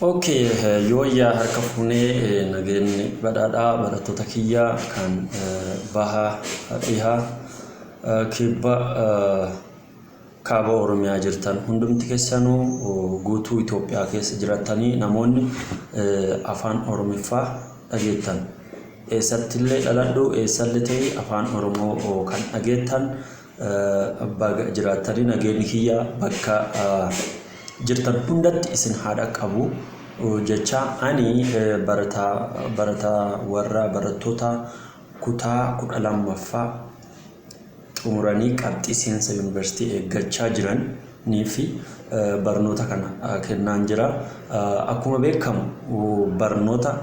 Okay, yoo yaa harka fuunee nageenyi badhaadhaa barattoota kiyyaa kan baha dhihaa kibba kaaba Oromiyaa jirtan hundumti keessanuu guutuu Itoophiyaa keessa jiraatanii namoonni afaan Oromiffaa dhageettan eessattillee dhaladhu eessallee ta'e afaan Oromoo kan dhageettan abbaa jiraatanii nageenyi kiyyaa bakka jirtan hundatti isin haadha qabu jecha ani barata warra barattoota kutaa 12ffaa xumuranii qabxii seensa yuunivarsiitii eeggachaa jiran niifi barnoota kana kennaan jira akkuma beekamu barnoota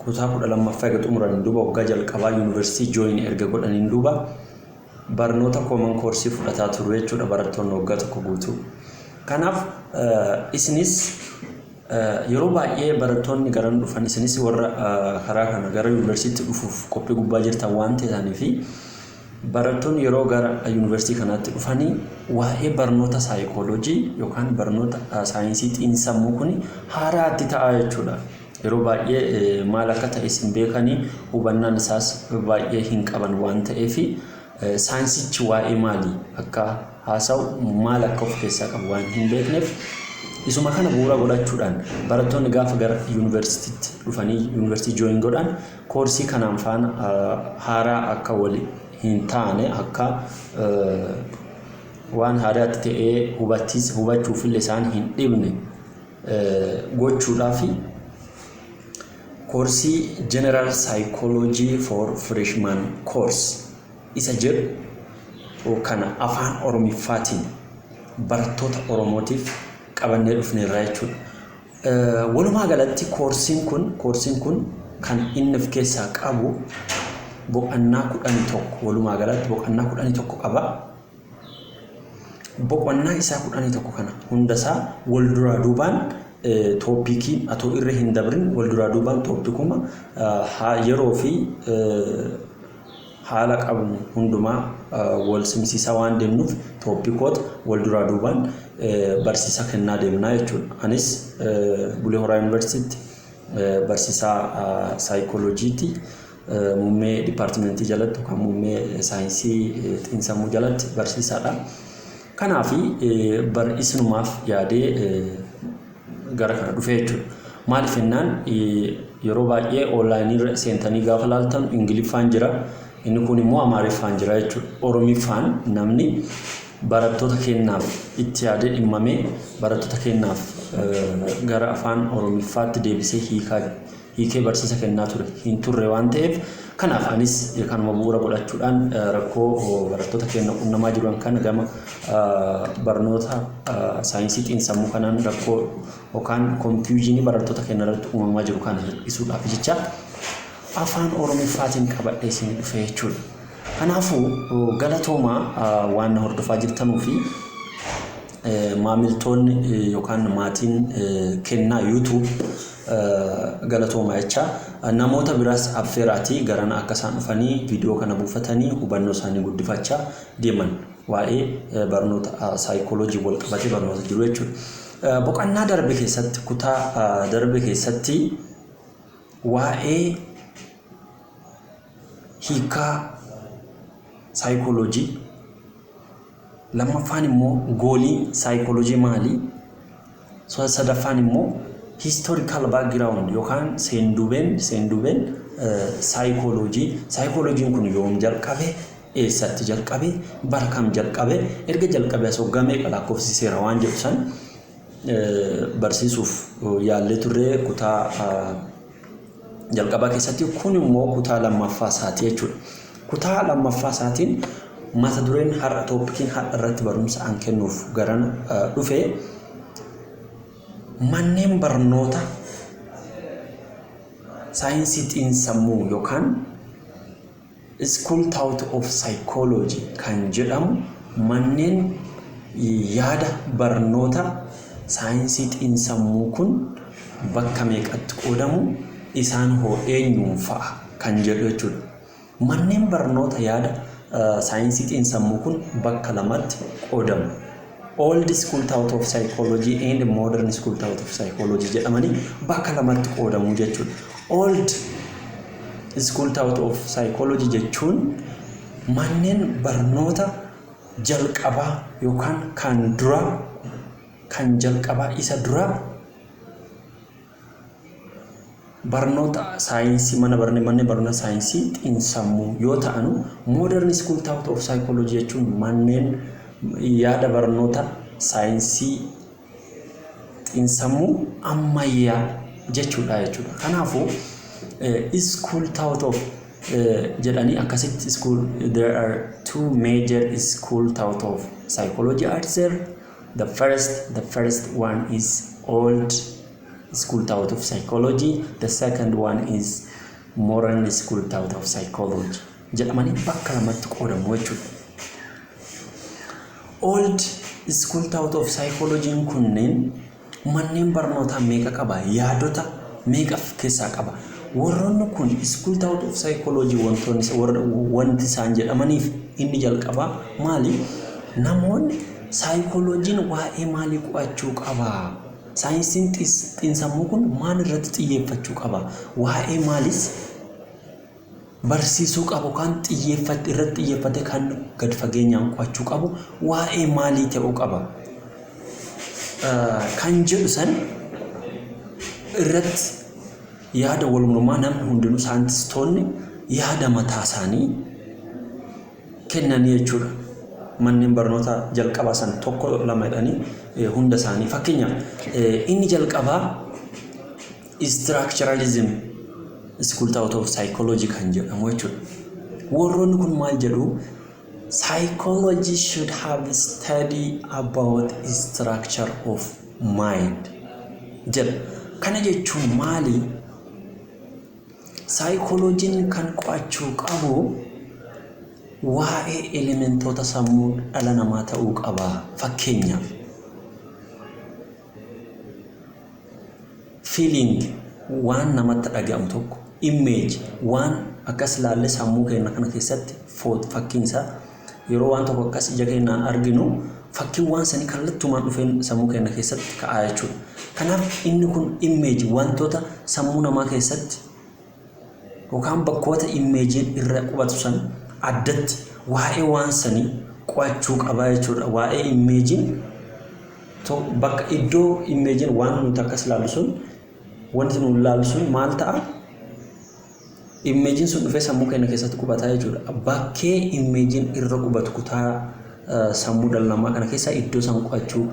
kutaa 12ffaa eega xumuranii duuba waggaa jalqabaa yuunivarsiitii join erga godhaniin duuba barnoota common course fudhataa turu jechuudha barattoonni waggaa tokko guutuu. Kanaaf isinis yeroo baay'ee barattoonni garan dhufan isinis warra karaa kana gara yuunivarsiitii dhufuuf qophii gubbaa jirtan waan ta'aniif barattoonni yeroo gara yuunivarsiitii kanaatti dhufanii waa'ee barnoota saayikooloojii yookaan barnoota saayinsii xiinsammuu kun haaraatti ta'a jechuudha. Yeroo baay'ee maal akka ta'e isin beekanii hubannaan isaas baay'ee hin qaban waan ta'eef saayinsichi waa'ee maali akka haasa'u maal akka of keessaa qabu waan hin beekneef isuma kana bu'uura godhachuudhaan barattoonni gaafa gara yuunivarsiitiitti dhufanii yuunivarsiitii join godhan koorsii kanaan faana haaraa akka wali hin taane akka waan haaraatti ta'ee hubachuuf illee isaan hin dhibne gochuudhaaf koorsii General Psychology for Freshman course isa jedhu kana afaan Oromiffaatiin barattoota Oromootiif qabannee dhufneerra jechuudha. Walumaa galatti koorsiin kun kan inni of keessaa qabu boqonnaa 11 walumaa galatti boqonnaa 11 qaba. Boqonnaa isaa 11 kana hundasaa wal duraa duubaan toopikiin atoo irra hin dabrin wal duraa duubaan toopikuma yeroo fi haala qabu hundumaa wal simsiisaa waan deemnuuf toopikoota wal duraa duubaan barsiisa kennaa deemnaa jechuudha. Anis Bulee Horaa Yuunivarsiitii barsiisaa saayikooloojiiti muummee dipaartimentii jalatti yookaan muummee saayinsii xiinsammuu jalatti barsiisaadha. Kanaaf isinumaaf yaadee gara kana dhufee jechuudha. Maaliif jennaan yeroo baay'ee onlaayinii seentanii gaafa laaltan Ingiliffaan jira. Inni kun immoo Amaariffaan jira jechuudha. Oromiffaan namni barattoota kennaaf itti yaadee dhimmamee barattoota kennaaf gara afaan Oromiffaatti deebisee hiikee barsiisa kennaa ture hin turre waan ta'eef kanaaf anis kanuma bu'uura godhachuudhaan rakkoo barattoota kenna qunnamaa jiran kana gama barnoota saayinsii xiinsammuu kanaan rakkoo yookaan konfiyuuzinii barattoota kenna irratti uumamaa jiru kana hir'isuudhaaf jecha afaan Oromiffaatiin qabadhee isin dhufee jechuudha. Kanaafuu galatoomaa waan hordofaa jirtanuu fi maamiltoonni yookaan maatiin kennaa YouTube galatoomaa jecha namoota biraas affeeraatii garana akka isaan dhufanii viidiyoo kana buufatanii hubannoo isaanii guddifachaa deeman waa'ee barnoota saayikooloojii wal qabatee barnoota jiru jechuudha. Boqonnaa darbe keessatti kutaa darbe keessatti waa'ee hiikaa saayikooloojii lammaffaan immoo goolii saayikooloojii maali sadaffaan immoo historical background yookaan seendubeen saayikooloojiin kun yoom jalqabe eessatti jalqabe bara kam jalqabe erga jalqabe asoggamee lakkoofsiseera waan jedhu san barsiisuuf yaallee turre kutaa jalqabaa keessatti kun immoo kutaa lammaffaa isaati jechuudha. Kutaa lammaffaa isaatiin mata dureen har'a toopikiin har'a irratti barumsa an kennuuf garana dhufee manneen barnoota saayinsii xiinsammuu yookaan School Thought of Psychology kan jedhamu manneen yaada barnoota saayinsii xiinsammuu kun bakka meeqatti qoodamu isaan hoo eenyuun fa'a kan jedhu jechuudha. Manneen barnoota yaada saayinsii xiinsammuu kun bakka lamatti qoodamu. old school thought of psychology and modern school thought of psychology jedhamanii bakka lamatti qoodamu jechuudha. Old school thought of psychology jechuun manneen barnoota jalqabaa yookaan kan jalqabaa isa dura barnoota saayinsii manneen barnoota saayinsii xiinsammuu yoo ta'anu, modern school thought of psychology jechuun manneen yaada barnoota saayinsii xiinsammuu ammayyaa jechuudha. Kanaafuu school thought of jedhanii akkasitti there are two major school thought of psychology are there. The first one is old school thought of psychology. The second one is modern school thought of psychology jedhamanii bakka lamatti qoodamu jechuudha. Old school thought of psychology kunneen manneen barnootaa meeqa qaba? Yaadota meeqa keessaa qaba? Warroonni kun school thought of psychology wanti isaan jedhamaniif inni jalqabaa maali? Namoonni psychologiin waa'ee maalii qo'achuu qaba? Saayinsiin xiinsammuu kun maal irratti xiyyeeffachuu qaba? Waa'ee maalis barsiisuu qabu kan irratti xiyyeeffate kan gad fageenyaan qo'achuu qabu waa'ee maalii ta'uu qaba? Kan jedhu san irratti yaada walummaa namni hundinuu saayintistoonni yaada mataa isaanii kennanii jechuudha. Manneen barnoota jalqabaa san tokko lama jedhanii hunda isaanii fakkeenyaaf inni jalqabaa structuralism school thought of psychology kan jedhamu jechuudha. Warroonni kun maal jedhu? Psychology should have study about structure of mind jedha. Kana jechuun maali? Psychologiin kan qo'achuu qabu waa'ee elementoota sammuu dhala namaa ta'uu qaba. Fakkeenyaaf feeling waan namatti dhaga'amu tokko, image waan akkas ilaalle sammuu keenya kana keessatti fakkiin isaa yeroo waan tokko akkas ija keenyaan arginu fakkiin waan sanii kallattumaan dhufeen sammuu keenya keessatti ka'aa jechuudha. Kanaaf inni kun image wantoota sammuu namaa keessatti yookaan bakkoota imeejiin irra qubatu san addatti waa'ee waan sanii qo'achuu qaba jechuudha. Waa'ee imeejiin bakka iddoo imeejiin waan nuti akkas ilaallu sun wanti nuti ilaallu sun maal ta'a? Imeejiin sun dhufee sammuu keenya keessatti qubataa jechuudha. Bakkee imeejiin irra qubatu kutaa sammuu dhala namaa kana keessa iddoo san qo'achuu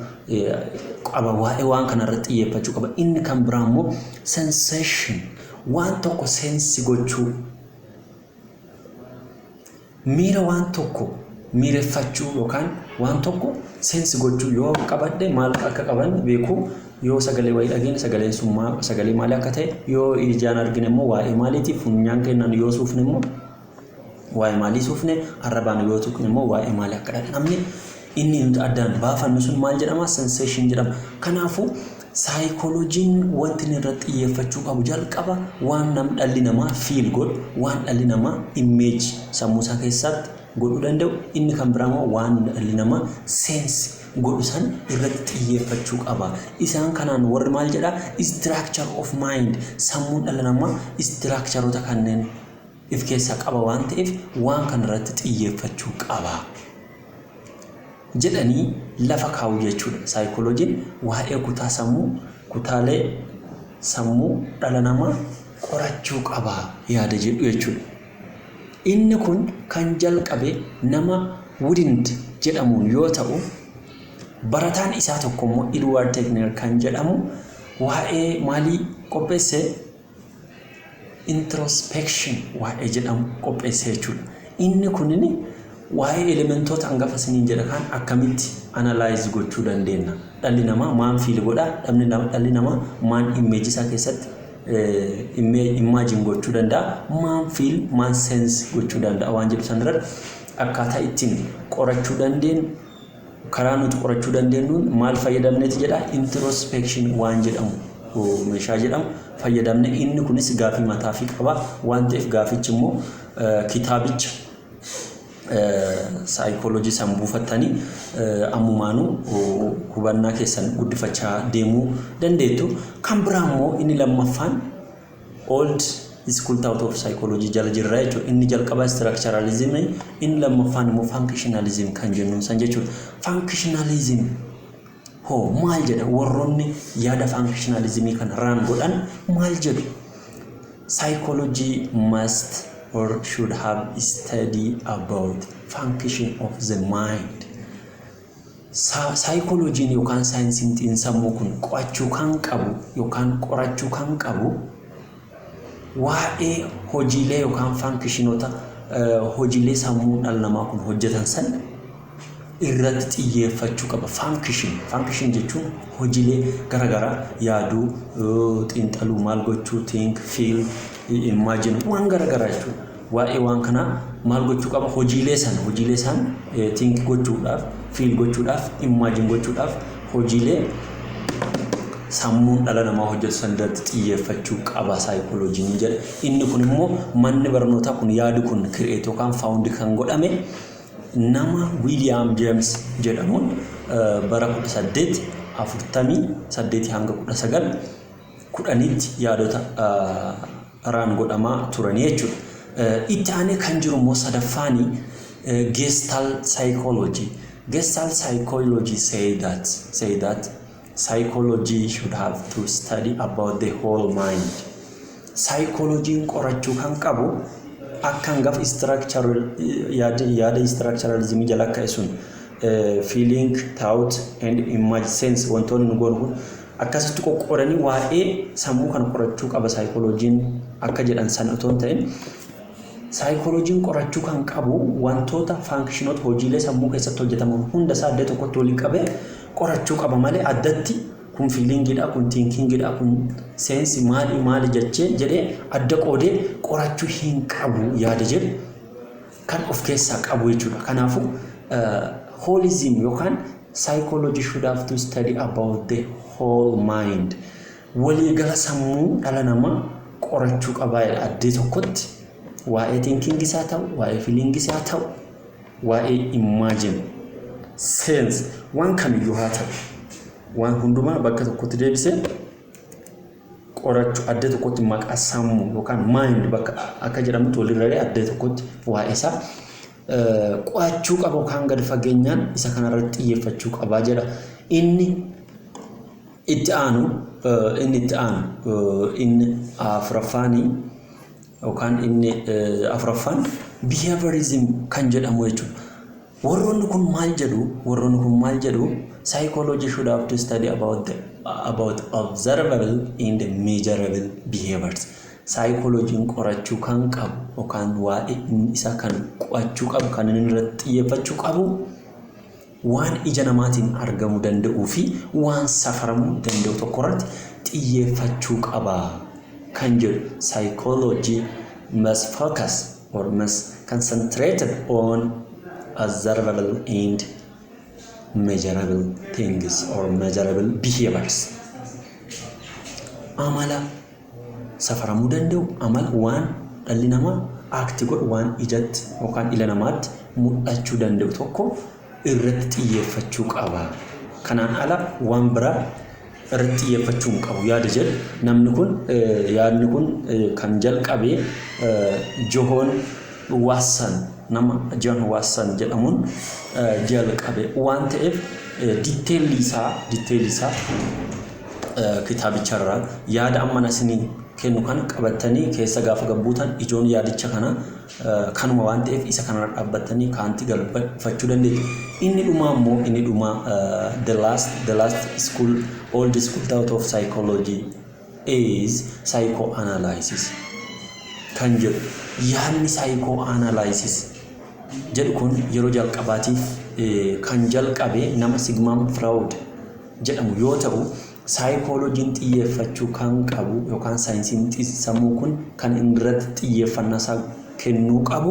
qaba. Waa'ee waan kana irratti xiyyeeffachuu qaba. Inni kan biraa immoo sensation waan tokko seensi gochuu, miira waan tokko miireffachuu yookaan waan tokko seensi gochuu yoo qabadde maal akka qaban beekuu, yoo sagalee wayii dhageenye sagaleen sun sagalee maalii akka ta'e yoo ijaan argine immoo waa'ee maaliitiif, funyaan keenyaan yoo suufne immoo waa'ee maalii suufne, arrabaan yoo tuqne immoo waa'ee maalii akka dhadhamne inni nuti addaan baafannu sun maal jedhama? Sensation jedhama. Kanaafuu saayikolojiin wanti irratti xiyyeeffachuu qabu jalqaba waan dhalli namaa fiil godhu, waan dhalli namaa image sammuu isaa keessatti godhuu danda'u, inni kan biraa immoo waan dhalli namaa seensi godhu san irratti xiyyeeffachuu qaba. Isaan kanaan warri maal jedha? Structure of mind, sammuu dhala namaa structureota kanneen if keessaa qaba waan ta'eef waan kana irratti xiyyeeffachuu qaba jedhanii lafa kaa'u jechuudha. Saayikolojiin waa'ee kutaa sammuu, kutaalee sammuu dhala namaa qorachuu qaba yaada jedhu jechuudha. Inni kun kan jalqabe nama Wundt jedhamuun yoo ta'u, barataan isaa tokko immoo Edward Tegner kan jedhamu waa'ee maalii qopheesse? Introspection waa'ee jedhamu qopheesse jechuudha. Inni kunini waa'ee elementoota hangafa siniin jedha kan akkamitti analyze gochuu dandeenya? Dhalli namaa maan fiil godha? Dhalli namaa maan image isaa keessatti imagine gochuu danda'a? Maan fiil, maan sense gochuu danda'a? Waan jedhu sanirratti akkaataa ittiin qorachuu dandeenyu, karaa nuti qorachuu dandeenyuun maal fayyadamneeti jedha? Introspection waan jedhamu meeshaa jedhamu fayyadamne. Inni kunis gaafii mataa fi qaba waan ta'eef gaafichi immoo kitaabicha psychology sammuu fattanii ammumaanu hubannaa keessan guddifachaa deemuu dandeettu. Kan biraa immoo inni lammaffaan old school thought of psychology jala jirra jechuudha. Inni jalqabaa structuralism, inni lammaffaan immoo functionalism kan jennuun san jechuudha. Functionalism maal jedha warroonni yaada functionalism kan raan godhan maal jedhu? Psychology must or should have study about function of the mind. Psychology yookaan saayinsiin xiinsammuu kun qo'achuu kan qabu yookaan qorachuu kan qabu waa'ee hojiilee yookaan functionoota hojiilee sammuu dhala namaa kun hojjetan san irratti xiyyeeffachuu qaba. Function jechuun hojiilee garagaraa yaaduu, xiinxaluu, maal gochuu, think, feel, imagine waan garagaraa jechuudha. Waa'ee waan kana maal gochuu qaba? Hojiilee san think gochuudhaaf, feel gochuudhaaf, imagine gochuudhaaf hojiilee sammuun dhala namaa hojjetu san irratti xiyyeeffachuu qaba psychology jedha. Inni kun immoo manni barnootaa kun yaadu kun create yookaan found kan godhame nama William James jedhamuun bara 1848 hanga 1910 yaadota raan godhamaa turanii jechuudha. Itti aanee kan jiru immoo sadaffaanii Gestalt psychology. Gestalt psychology say that psychology should have to study about the whole mind. Psychology qorachuu kan qabu akkan gaf structural yaada structuralism jala kaisun feeling, thought and image sense wantoonni nu goonu akkasitti qoqqoodanii waa'ee sammuu kan qorachuu qaba psychology akka jedhan san otoo ta'in psychology qorachuu kan qabu wantoota functionoota hojiilee sammuu keessatti hojjetaman hunda isaa adda tokkotti waliin qabee qorachuu qaba malee addatti kun feelingidha, kun thinkingidha, kun sense maali jedhee adda qoodee qorachuu hin qabu yaada jedhu kan of keessaa qabu jechuudha. Kanaafuu holism yookaan psychology should have to study about the whole mind. Waliigala sammuu dhala namaa qorachuu qaba adda tokkotti waa'ee thinking isaa ta'u, waa'ee feeling isaa ta'u, waa'ee imagine sense waan kamiyyuu haa ta'u waan hundumaa bakka tokkotti deebisee qorachuu adda tokkotti maqaa sammuu yookaan mind bakka akka jedhamutti walirree adda tokkotti waa'ee isaa qo'achuu qaba kan gad fageenyaan isa kanarratti xiyyeeffachuu qaba jedha. Inni itti aanu inni afuraffaan behaviorism kan jedhamu jechuudha. Warroonni kun maal jedhu psychology should have to study about observable and measurable behaviors. Psychology qorachuu kan qabu yookaan waa'ee isa kan qo'achuu qabu kan inni irratti xiyyeeffachuu qabu waan ija namaatiin argamuu danda'uu fi waan safaramuu danda'u tokko irratti xiyyeeffachuu qaba kan jedhu. Psychology must focus or must concentrate on observable and measurable things or measurable behaviors. Amala safaramuu danda'u amala waan dhalli namaa act godhu waan ijatti yookaan ila namaatti mul'achuu danda'u tokko irratti xiyyeeffachuu qaba. Kanaan ala waan biraa irratti xiyyeeffachuu hin qabu yaada jedhu. Yaadni kun kan jalqabee John Watson jedhamuun jalqabe waan ta'eef detailli isaa kitaabicharraa yaada amma isinii kennu kan qabatanii keessa gaafa gabbuutan ijoon yaadicha kana kanuma waan ta'eef isa kanarra dhaabbatanii kaanti galfachuu dandeessu. Inni dhuma the last old school thought of psychology is psychoanalysis kan jedhu. Yaadni psychoanalysis jedhu kun yeroo jalqabaatiif kan jalqabe nama Sigmund Freud jedhamu yoo ta'u psychology'n xiyyeeffachuu kan qabu yookaan saayinsiin sammuu kun kan irratti xiyyeeffannaa kennuu qabu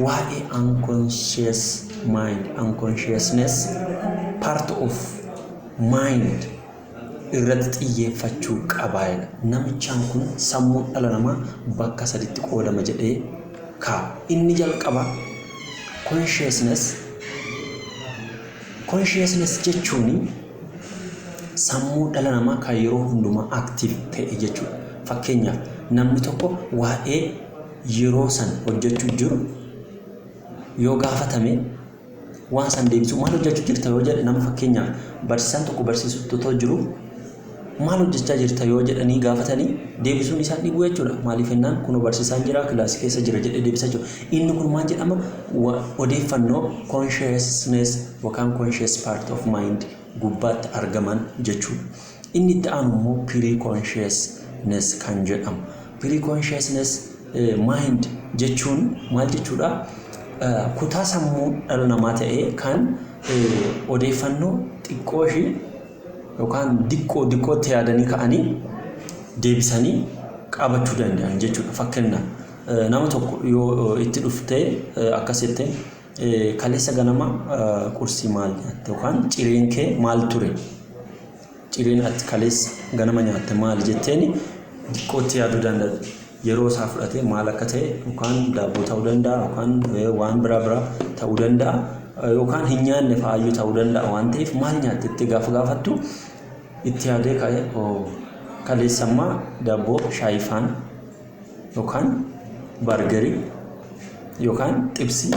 waa'ee unconsciousness part of mind irratti xiyyeeffachuu qabaayedha. Namichaan kun sammuu dhala namaa bakka saditti qoodama jedhee inni jalqaba consciousness jechuun sammuu dhala namaa kan yeroo hundumaa active ta'e jechuudha. Fakkeenyaaf namni tokko waa'ee yeroo san hojjechuu jiru yoo gaafatame waan san deebisuu maal hojjechuu jirta yoo jedhe nama fakkeenyaaf barsiisaan tokko barsiisutti jiru maal hojjechaa jirta yoo jedhanii gaafatanii deebisuun isaan dhibuu jechuudha. Maaliif jennaan kun barsiisaan jira kilaasii keessa jira jedhee deebisa jechuudha. Inni kun maal jedhama odeeffannoo consciousness yookaan conscious part of mind gubbaatti argaman jechuudha. Inni itti aanu immoo pre-consciousness kan jedhamu. Pre-consciousness mind jechuun maal jechuudha? Kutaa sammuu dhala namaa ta'ee kan odeeffannoo xiqqoo ishee yookaan diqqootti yaadanii ka'anii deebisanii qabachuu danda'an jechuudha. Fakkeenyaaf nama tokko yoo itti dhuftee akkasitti kaleessa ganama qursii maal nyaatte yookaan cireen kee maal ture? Cireen ati kaleessa ganama nyaatte maal jetteeni diqqootti yaaduu danda'a. Yeroo isaa fudhatee maal akka ta'e yookaan daabboo ta'uu danda'a yookaan waan biraa ta'uu danda'a yookaan hin nyaanne fa'aayyuu ta'uu danda'a waan ta'eef maal nyaatte itti gaafattu itti yaadee ka'ee kaleessammaa daabboo shaayifaan yookaan bargarii yookaan xibsii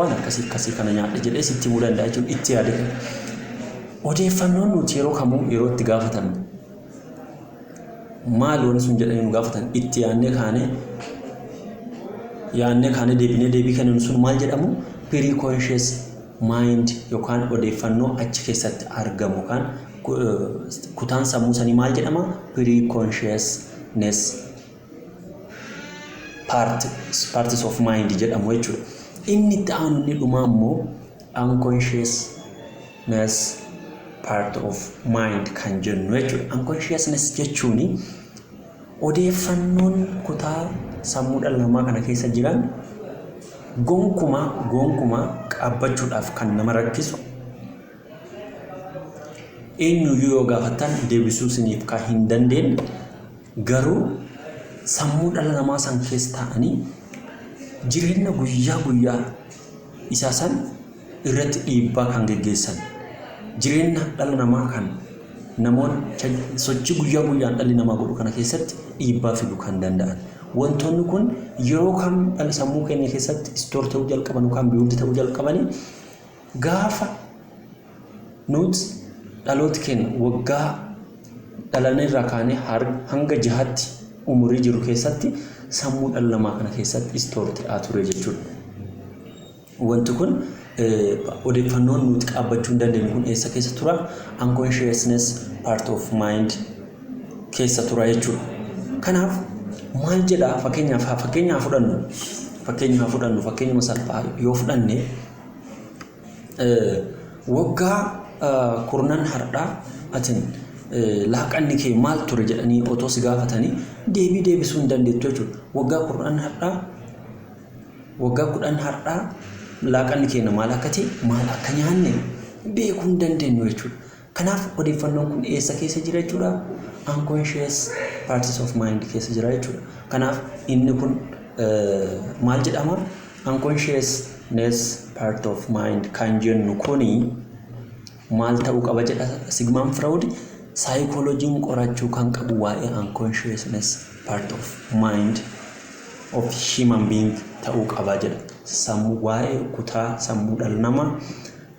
waan akkasii kana nyaadhe jedhee sitti himuu danda'a jechuudha. Itti yaadee odeeffannoon nuti yeroo kamuu yeroo itti gaafatamne maal waan sun jedhanii nu gaafatan itti yaadnee kaane deebii kennuun sun maal jedhamu pre-conscious mind yookaan odeeffannoo achi keessatti argamu kan kutaan sammuu sanii maal jedhama pre-consciousness parts of mind jedhamu jechuudha. Inni itti aanu inni dhumaa immoo unconsciousness part of mind kan jennu jechuudha. Unconsciousness jechuun odeeffannoon kutaa sammuu dhala namaa kana keessa jiran gonkumaa qaabbachuudhaaf kan nama rakkisu eenyuyyuu yoo gaafattan deebisuu isiniif kan hin dandeenye garuu sammuu dhala namaa san keessa ta'anii jireenya guyyaa isaa san irratti dhiibbaa kan geggeessan jireenya dhala namaa kan namoonni sochii guyyaan dhalli namaa godhu kana keessatti dhiibbaa fiduu kan danda'an. Wantoonni kun yeroo kam dhala sammuu keenya keessatti istoor ta'uu jalqaban yookaan biiwuldi ta'uu jalqabanii gaafa nuti dhaloota keenya waggaa dhalanne irraa kaanee hanga jahaatti umurii jiru keessatti sammuu dhala namaa kana keessatti istoor ta'aa ture jechuudha. Wanti kun odeeffannoon nuti qaabbachuu hin dandeenye kun eessa keessa tura? Unconsciousness part of mind keessa tura jechuudha. Kanaaf maal jedhaa fakkeenyaaf fudhannu fakkeenya salphaa yoo fudhanne waggaa kurnan hardhaa atin laaqanni kee maal ture jedhanii otoo si gaafatanii deebisuu hin dandeettu jechuudha. Waggaa kudhan hardhaa laaqanni keenya maal akka ta'e maal akka nyaanne beekuu hin dandeenyu jechuudha. Kanaaf odeeffannoon kun eessa keessa jira jechuudha? Unconscious parts of mind keessa jira jechuudha. Kanaaf inni kun maal jedhama? Unconsciousness part of mind kan jennu kuni maal ta'uu qaba jedha Sigmund Freud. Psychologiin qorachuu kan qabu waa'ee unconsciousness part of mind of human being ta'uu qaba jedha. Sammuu waa'ee kutaa sammuu dhala namaa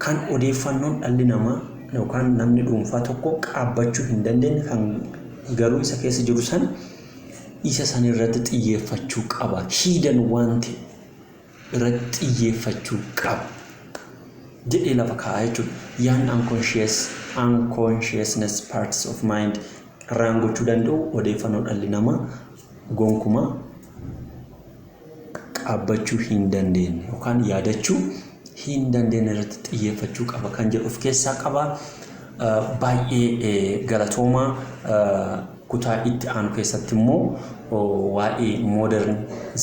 kan odeeffannoon dhalli namaa yookaan namni dhuunfaa tokko qaabbachuu hin dandeenye kan garuu isa keessa jiru san isa san irratti xiyyeeffachuu qaba. Hidden wanti irratti xiyyeeffachuu qaba jedhee lafa kaa'aa jechuudha. Yaan unconsciousness parts of mind raangochuu danda'u odeeffannoo dhalli namaa gonkumaa qaabbachuu hin dandeenye yookaan yaadachuu hin dandeenye irratti xiyyeeffachuu qaba kan jedhu of keessaa qaba. Baay'ee galatoomaa. Kutaa itti aanu keessatti immoo waa'ee modern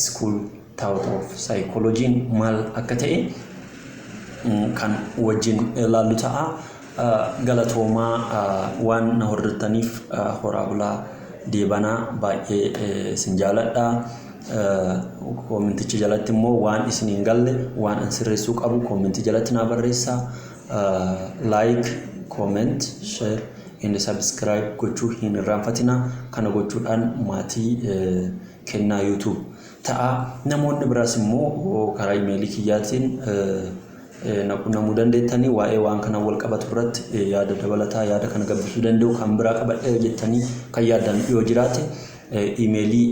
school thought of psychology maal akka ta'e kan wajjin ilaallu ta'a. Galatoomaa waan na hordoftaniif horaa bulaa deebanaa baay'ee isin jaaladha. koomentichi jalatti immoo waan isin hin galle waan an sirreessuu qabu koomenti jalatti naa barreessaa. Like, comment, share and subscribe gochuu hin irraanfatina. Kana gochuudhaan maatii kennaa YouTube ta'a. Namoonni biraas immoo karaa emailii kiyyaatiin naqunnamuu dandeettanii waa'ee waan kana wal qabatu irratti yaada dabalataa yaada kana gabbisuu danda'u kan biraa qabadhe jettanii kan yaadan yoo jiraate emailii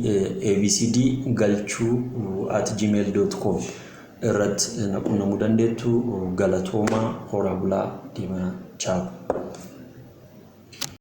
abcd-galchuu@gmail.com irratti naqunnamuu dandeettu. Galatooma horaa bulaa deemaa. Ciao.